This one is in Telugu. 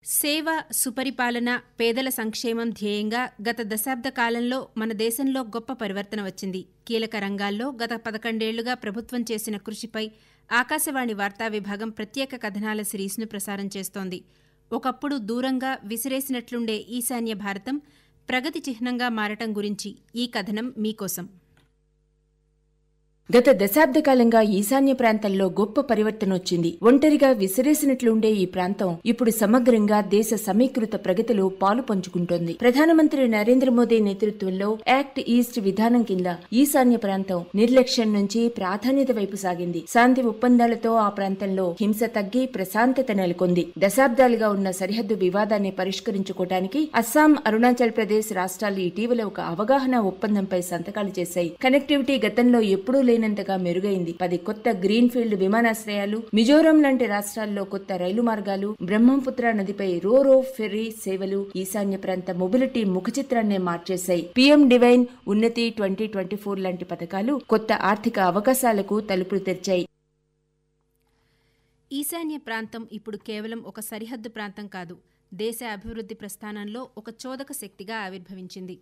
సేవ, సుపరిపాలన, పేదల సంక్షేమం ధ్యేయంగా గత దశాబ్ద కాలంలో మన దేశంలో గొప్ప పరివర్తన వచ్చింది. కీలక రంగాల్లో గత 11 ఏళ్లుగా ప్రభుత్వం చేసిన కృషిపై ఆకాశవాణి వార్తా విభాగం ప్రత్యేక కథనాల సిరీస్ను ప్రసారం చేస్తోంది. ఒకప్పుడు దూరంగా విసిరేసినట్లుండే ఈశాన్య భారతం ప్రగతి చిహ్నంగా మారటం గురించి ఈ కథనం మీకోసం. గత దశాబ్ద కాలంగా ఈశాన్య ప్రాంతంలో గొప్ప పరివర్తన వచ్చింది. ఒంటరిగా విసిరేసినట్లుండే ఈ ప్రాంతం ఇప్పుడు సమగ్రంగా దేశ సమీకృత ప్రగతిలో పాలు పంచుకుంటోంది. ప్రధానమంత్రి నరేంద్ర మోదీ నేతృత్వంలో యాక్ట్ ఈస్ట్ విధానం కింద ఈశాన్య ప్రాంతం నిర్లక్ష్యం నుంచి ప్రాధాన్యత వైపు సాగింది. శాంతి ఒప్పందాలతో ఆ ప్రాంతంలో హింస తగ్గి ప్రశాంతత నెలకొంది. దశాబ్దాలుగా ఉన్న సరిహద్దు వివాదాన్ని పరిష్కరించుకోవడానికి అస్సాం, అరుణాచల్ ప్రదేశ్ రాష్ట్రాలు ఇటీవల ఒక అవగాహన ఒప్పందంపై సంతకాలు చేశాయి. కనెక్టివిటీ గతంలో ఎప్పుడూ నంతగా మెరుగైంది. 10 కొత్త గ్రీన్ ఫీల్డ్ విమానాశ్రయాలు, మిజోరాం లాంటి రాష్ట్రాల్లో కొత్త రైలు మార్గాలు, బ్రహ్మపుత్ర నదిపై రో ఫెర్రీ సేవలు ఈశాన్య ప్రాంత మొబిలిటీ ముఖచిత్రాన్నే మార్చేశాయి. పీఎం డివైన్ ఉన్నతి 2024 లాంటి పథకాలు కొత్త ఆర్థిక అవకాశాలకు తలుపులు తెరిచాయి. ఈశాన్య ప్రాంతం ఇప్పుడు కేవలం ఒక సరిహద్దు ప్రాంతం కాదు, దేశ అభివృద్ధి ప్రస్థానంలో ఒక చోదక శక్తిగా ఆవిర్భవించింది.